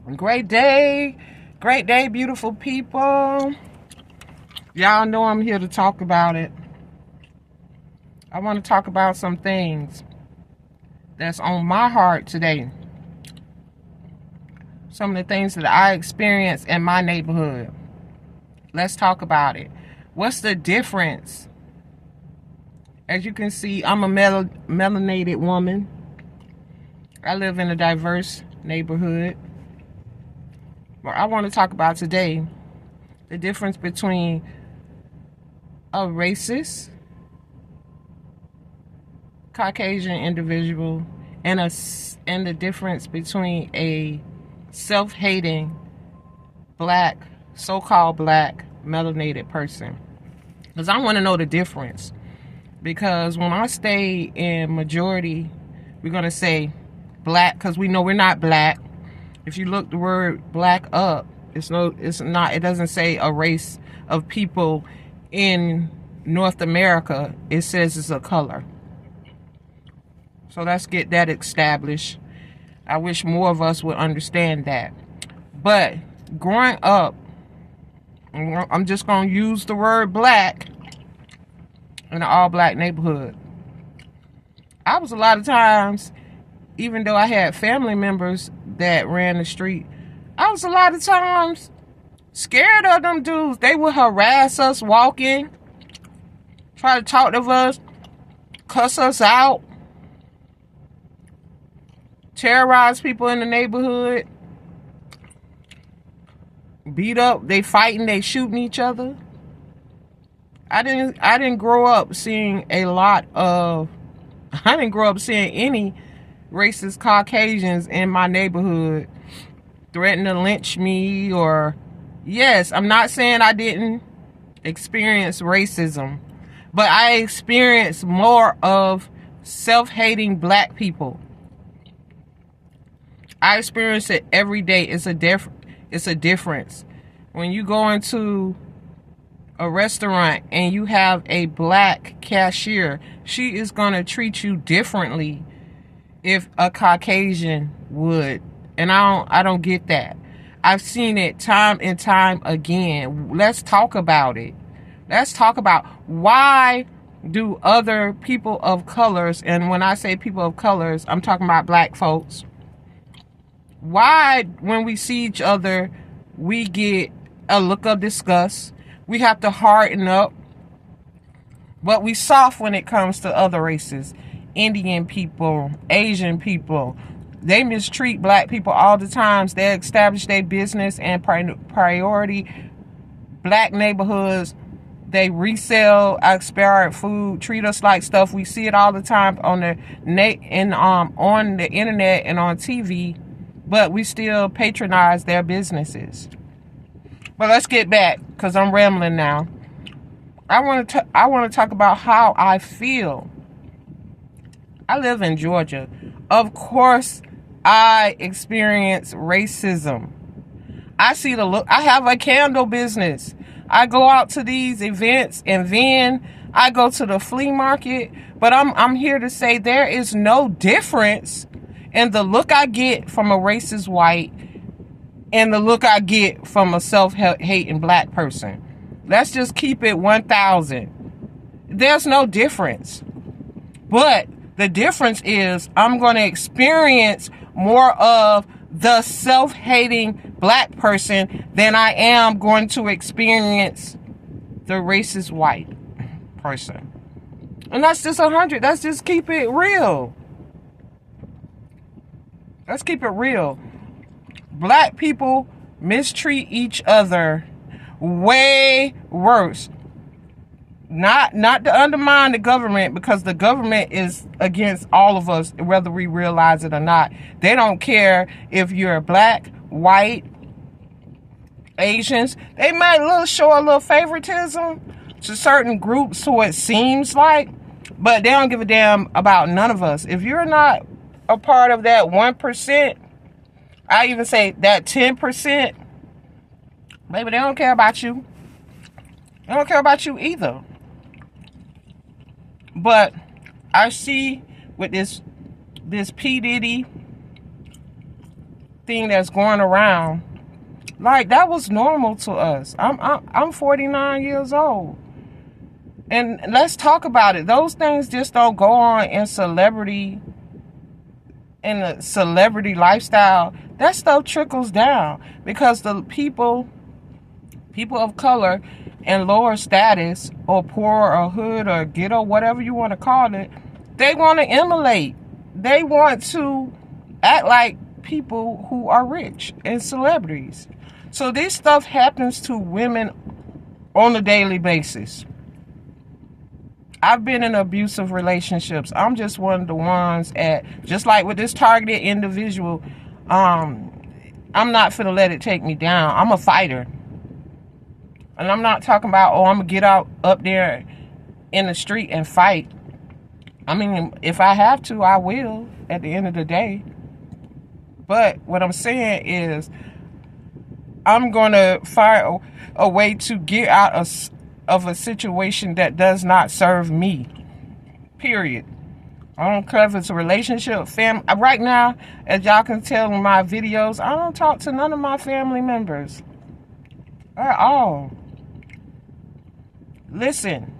Great day. Great day, beautiful people. Y'all know I'm here to talk about it. I want to talk about some things that's on my heart today. Some of the things that I experience in my neighborhood. Let's talk about it. What's the difference? As you can see, I'm a melanated woman. I live in a diverse neighborhood. But I want to talk about today the difference between a racist Caucasian individual and the difference between a self-hating black, so-called black melanated person. Because I want to know the difference. Because when I stay in majority, we're going to say black because we know we're not black. If you look the word black up, it doesn't say a race of people in North America. It says it's a color. So let's get that established. I wish more of us would understand that. But growing up, I'm just going to use the word black in an all-black neighborhood. I was a lot of times, even though I had family members that ran the street, I was a lot of times scared of them dudes. They would harass us walking, try to talk to us, cuss us out, terrorize people in the neighborhood, beat up, they fighting, they shooting each other. I didn't grow up seeing any racist Caucasians in my neighborhood threaten to lynch me yes, I'm not saying I didn't experience racism, but I experienced more of self-hating black people. I experience it every day. It's a difference. When you go into a restaurant and you have a black cashier, she is going to treat you differently if a Caucasian would. And I don't get that. I've seen it time and time again. Let's talk about it. Let's talk about why do other people of colors, and when I say people of colors, I'm talking about black folks. Why, when we see each other, we get a look of disgust? We have to harden up. But we soft when it comes to other races. Indian people, Asian people. They mistreat black people all the time. They establish their business and priority black neighborhoods. They resell expired food, treat us like stuff. We see it all the time on the on the internet and on TV. But we still patronize their businesses. But let's get back, because I'm rambling now. I want to talk about how I feel. I live in Georgia. Of course, I experience racism. I see the look. I have a candle business. I go out to these events, and then I go to the flea market. But I'm here to say there is no difference in the look I get from a racist white and the look I get from a self-hating black person. Let's just keep it 1,000. There's no difference. But the difference is I'm going to experience more of the self-hating black person than I am going to experience the racist white person. And that's just 100. Let's just keep it real. Let's keep it real. Black people mistreat each other way worse. Not to undermine the government, because the government is against all of us, whether we realize it or not. They don't care if you're black, white, Asians. They might show a little favoritism to certain groups, so it seems like, but they don't give a damn about none of us. If you're not a part of that 1%, I even say that 10%, maybe they don't care about you. They don't care about you either. But I see with this P. Diddy thing that's going around, like that was normal to us. I'm 49 years old. And let's talk about it. Those things just don't go on in a celebrity lifestyle. That stuff trickles down because the people of color and lower status or poor or hood or ghetto, whatever you want to call it, they want to emulate. They want to act like people who are rich and celebrities. So this stuff happens to women on a daily basis. I've been in abusive relationships. I'm just one of the ones just like with this targeted individual, I'm not finna let it take me down. I'm a fighter. And I'm not talking about, I'm gonna get out up there in the street and fight. I mean, if I have to, I will at the end of the day. But what I'm saying is, I'm gonna find a way to get out of a situation that does not serve me. Period. I don't care if it's a relationship, family. Right now, as y'all can tell in my videos, I don't talk to none of my family members at all. Listen,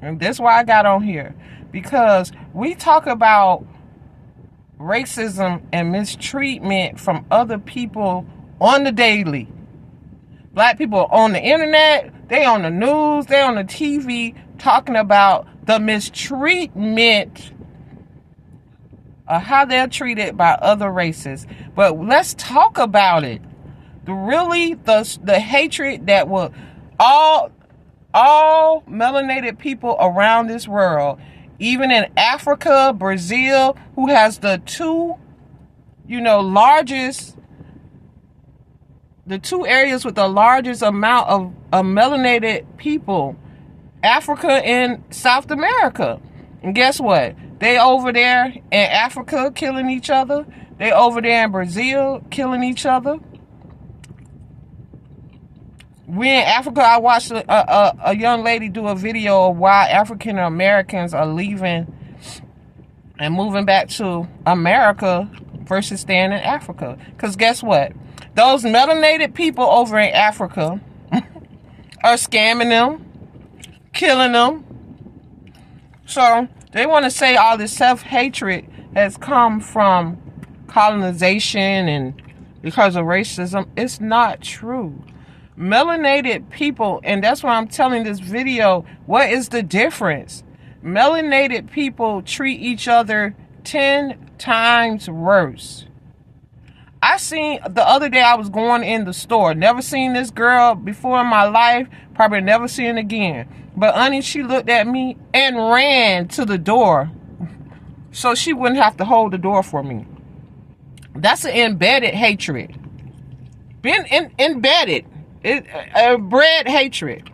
and that's why I got on here, because we talk about racism and mistreatment from other people on the daily. Black people on the internet, they on the news, they on the TV talking about the mistreatment of how they're treated by other races. But let's talk about it. The hatred that will all melanated people around this world, even in Africa, Brazil, who has the two areas with the largest amount of melanated people, Africa and South America. And guess what? They over there in Africa killing each other. They over there in Brazil killing each other. We in Africa, I watched a young lady do a video of why African Americans are leaving and moving back to America versus staying in Africa. Because guess what? Those melanated people over in Africa are scamming them, killing them. So they want to say all this self-hatred has come from colonization and because of racism. It's not true. Melanated people, and that's why I'm telling this video, what is the difference? Melanated people treat each other 10 times worse. I seen the other day, I was going in the store. Never seen this girl before in my life. Probably never seen again. But honey, she looked at me and ran to the door so she wouldn't have to hold the door for me. That's an embedded hatred. Been embedded. Bred hatred.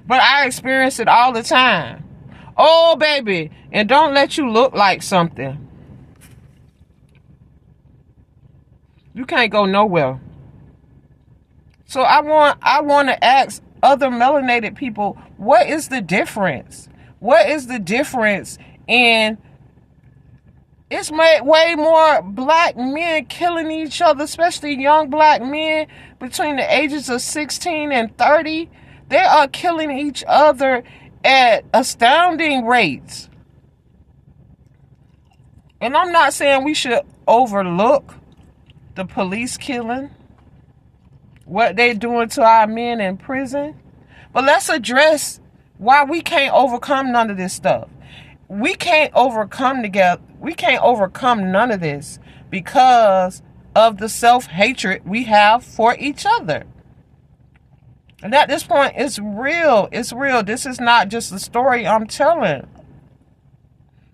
But I experience it all the time. Oh, baby. And don't let you look like something. You can't go nowhere. So I want to ask other melanated people, what is the difference? What is the difference in... It's made way more black men killing each other, especially young black men between the ages of 16 and 30. They are killing each other at astounding rates. And I'm not saying we should overlook the police killing, what they're doing to our men in prison. But let's address why we can't overcome none of this stuff. We can't overcome none of this because of the self-hatred we have for each other. And at this point, it's real. It's real. This is not just a story I'm telling.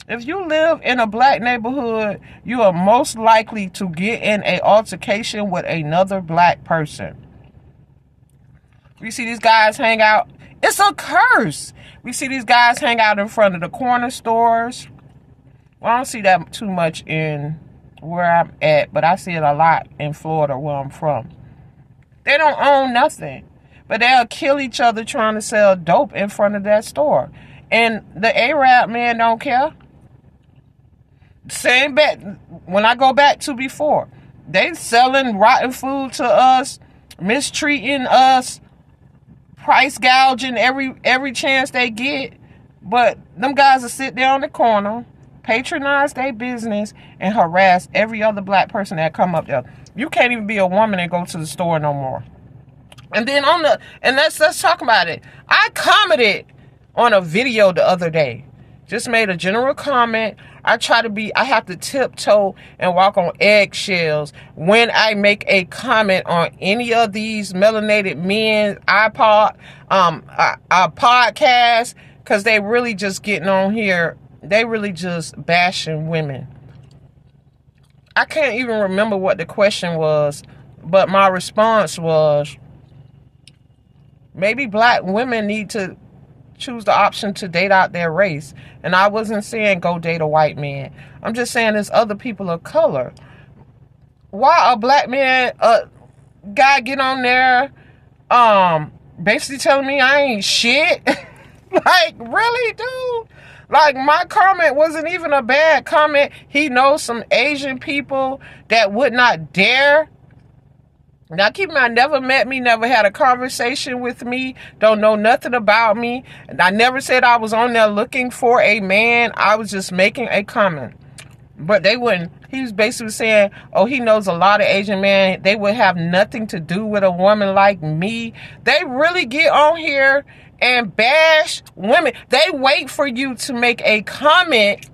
If you live in a black neighborhood, you are most likely to get in an altercation with another black person. We see these guys hang out. It's a curse. We see these guys hang out in front of the corner stores. Well, I don't see that too much in where I'm at, but I see it a lot in Florida where I'm from. They don't own nothing, but they'll kill each other trying to sell dope in front of that store. And the Arab man don't care. Same bet when I go back to before. They selling rotten food to us, mistreating us, price gouging every chance they get. But them guys will sit there on the corner, patronize their business, and harass every other black person that come up there. You can't even be a woman and go to the store no more. And then let's talk about it. I commented on a video the other day. Just made a general comment. I have to tiptoe and walk on eggshells when I make a comment on any of these melanated men podcasts, because they really just getting on here. They really just bashing women. I can't even remember what the question was, but my response was, maybe black women need to choose the option to date out their race. And I wasn't saying go date a white man. I'm just saying there's other people of color. Why a black man, guy get on there, basically telling me I ain't shit? Like, really, dude? Like, my comment wasn't even a bad comment. He knows some Asian people that would not dare. Now, keep in mind, never met me, never had a conversation with me, don't know nothing about me. And I never said I was on there looking for a man. I was just making a comment. But they wouldn't. He was basically saying, oh, he knows a lot of Asian men. They would have nothing to do with a woman like me. They really get on here and bash women. They wait for you to make a comment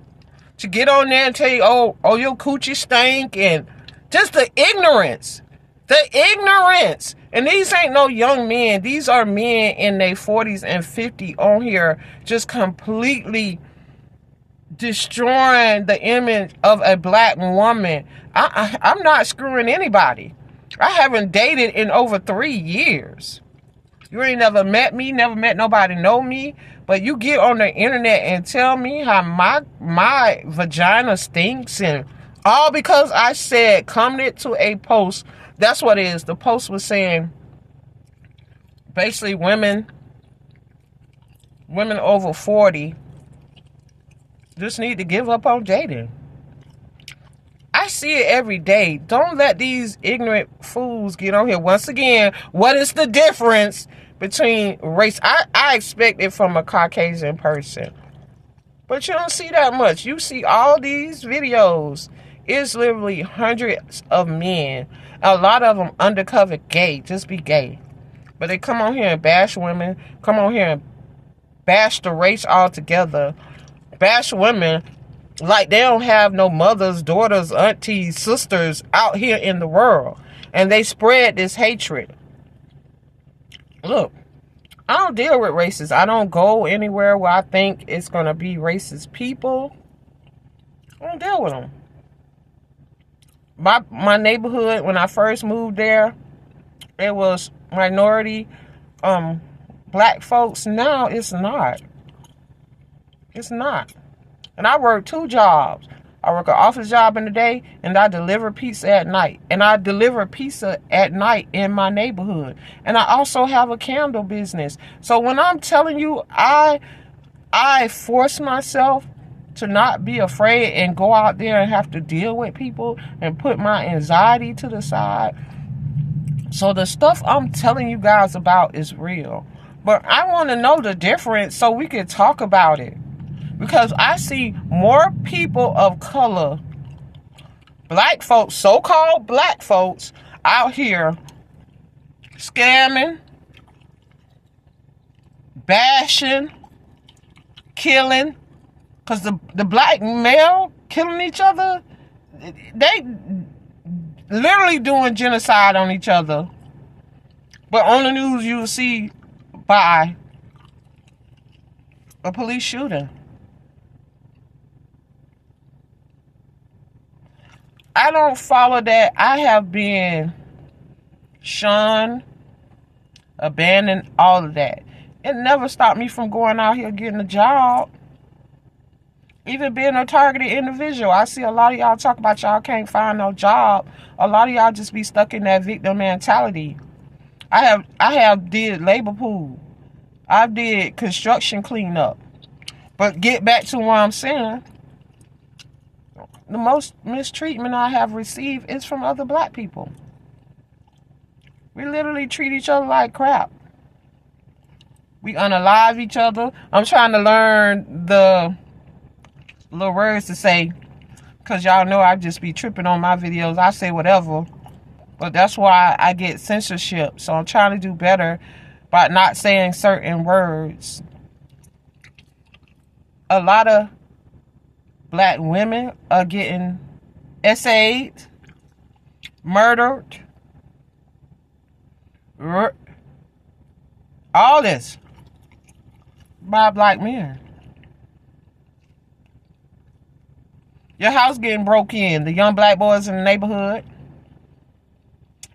to get on there and tell you, oh, your coochie stink, and just the ignorance. The ignorance. And these ain't no young men. These are men in their 40s and 50s on here just completely destroying the image of a black woman. I'm not screwing anybody. I haven't dated in over 3 years. You ain't never met me, never met nobody know me, but you get on the internet and tell me how my vagina stinks, and all because I commented to a post. That's what it is. The post was saying, basically, women over 40 just need to give up on dating. I see it every day. Don't let these ignorant fools get on here. Once again, what is the difference between race? I expect it from a Caucasian person, but you don't see that much. You see all these videos. It's literally hundreds of men. A lot of them undercover gay, just be gay. But they come on here and bash women, come on here and bash the race altogether, bash women like they don't have no mothers, daughters, aunties, sisters out here in the world. And they spread this hatred. Look, I don't deal with racists. I don't go anywhere where I think it's going to be racist people. I don't deal with them. My neighborhood, when I first moved there, it was minority black folks. Now it's not. It's not. And I work 2 jobs. I work an office job in the day, and I deliver pizza at night. And I deliver pizza at night in my neighborhood. And I also have a candle business. So when I'm telling you, I force myself to not be afraid and go out there and have to deal with people and put my anxiety to the side. So the stuff I'm telling you guys about is real. But I want to know the difference so we can talk about it. Because I see more people of color, black folks, so-called black folks, out here scamming, bashing, killing. Because the black male killing each other, they literally doing genocide on each other. But on the news you'll see by a police shooting. I don't follow that. I have been shunned, abandoned, all of that. It never stopped me from going out here getting a job. Even being a targeted individual. I see a lot of y'all talk about y'all can't find no job. A lot of y'all just be stuck in that victim mentality. I have did labor pool. I did construction cleanup. But get back to what I'm saying. the most mistreatment I have received is from other black people. We literally treat each other like crap. We unalive each other. I'm trying to learn the little words to say, because y'all know I just be tripping on my videos. I say whatever, but that's why I get censorship. So I'm trying to do better by not saying certain words. A lot of black women are getting SA'd, murdered, all this by black men. Your house getting broke in, the young black boys in the neighborhood.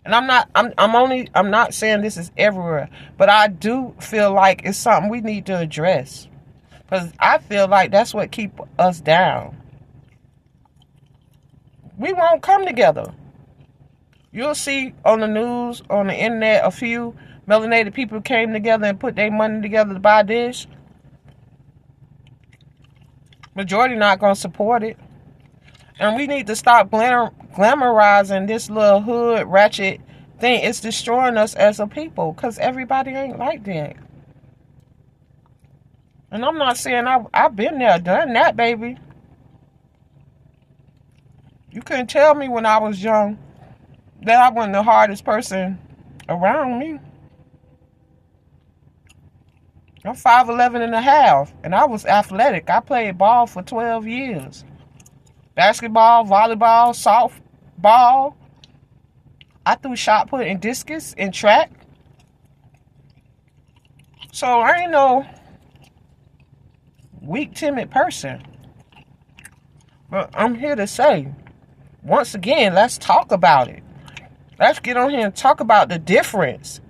And I'm not saying this is everywhere, but I do feel like it's something we need to address. Because I feel like that's what keep us down. We won't come together. You'll see on the news, on the internet, a few melanated people came together and put their money together to buy this. Majority not going to support it. And we need to stop glamorizing this little hood ratchet thing. It's destroying us as a people because everybody ain't like that. And I'm not saying I've been there, done that, baby. You couldn't tell me when I was young that I wasn't the hardest person around me. I'm 5'11" and a half, and I was athletic. I played ball for 12 years. Basketball, volleyball, softball. I threw shot put and discus and track. So I ain't no weak, timid person. But I'm here to say, once again, let's talk about it. Let's get on here and talk about the difference.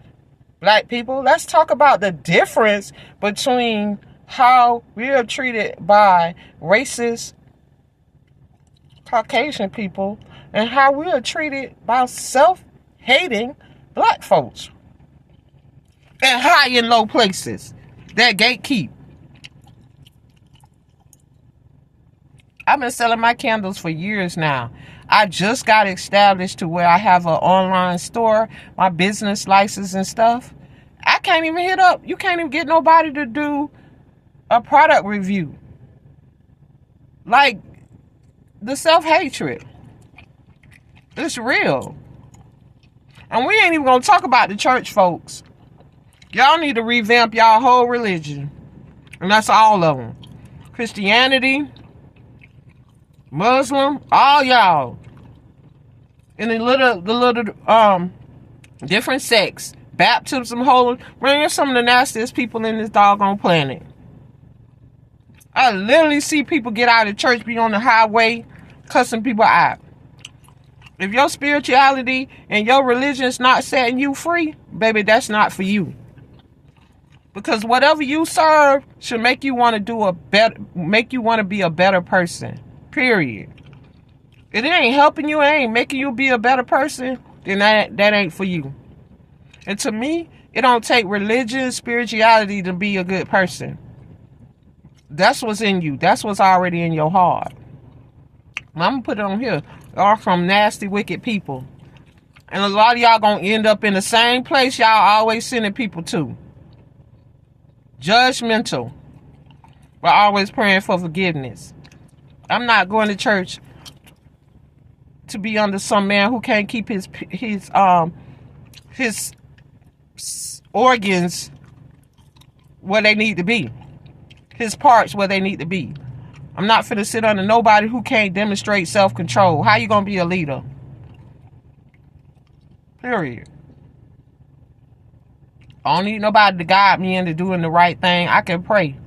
Black people, let's talk about the difference between how we are treated by racist Caucasian people and how we are treated by self-hating black folks in high and low places that gatekeep. I've been selling my candles for years now. I just got established to where I have an online store, my business license and stuff. I can't even hit up. You can't even get nobody to do a product review. Like, the self-hatred. It's real. And we ain't even gonna talk about the church folks. Y'all need to revamp y'all whole religion. And that's all of them. Christianity, Muslim, all y'all. And the little different sects. Baptism, holy. Man, you're some of the nastiest people in this doggone planet. I literally see people get out of church, be on the highway, cussing people out. If your spirituality and your religion is not setting you free, baby, that's not for you. Because whatever you serve should make you want to be a better person. Period. If it ain't helping you, it ain't making you be a better person, then that ain't for you. And to me, it don't take religion, spirituality to be a good person. That's what's in you. That's what's already in your heart. I'm going to put it on here. Y'all from nasty, wicked people. And a lot of y'all going to end up in the same place y'all always sending people to. Judgmental. But always praying for forgiveness. I'm not going to church to be under some man who can't keep his organs where they need to be. His parts where they need to be. I'm not finna sit under nobody who can't demonstrate self-control. How you gonna be a leader? Period. I don't need nobody to guide me into doing the right thing. I can pray.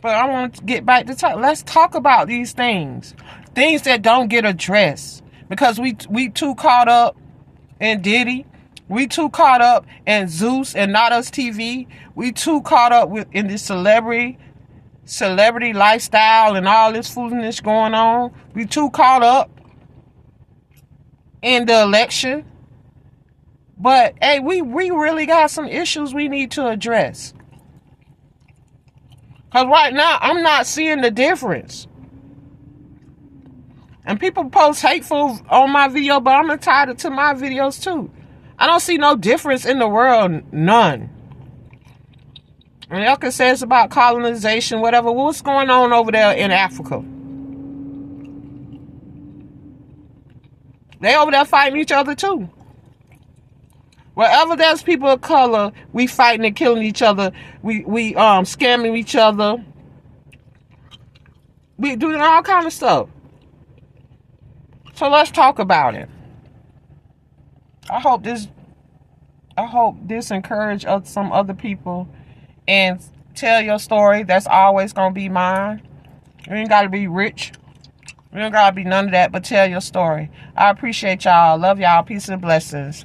But I want to get back to talk. Let's talk about these things. Things that don't get addressed. Because we too caught up in Diddy. We too caught up in Zeus and Not Us TV. We too caught up in this celebrity lifestyle and all this foolishness going on. We too caught up in the election. But hey, we really got some issues we need to address. Because right now, I'm not seeing the difference. And people post hateful on my video, but I'm entitled to my videos too. I don't see no difference in the world, none. And y'all can say it's about colonization, whatever. What's going on over there in Africa? They over there fighting each other too. Wherever there's people of color, we fighting and killing each other. We scamming each other. We doing all kind of stuff. So let's talk about it. I hope this encourage some other people and tell your story. That's always gonna be mine. You ain't gotta be rich. You ain't gotta be none of that, but tell your story. I appreciate y'all. Love y'all. Peace and blessings.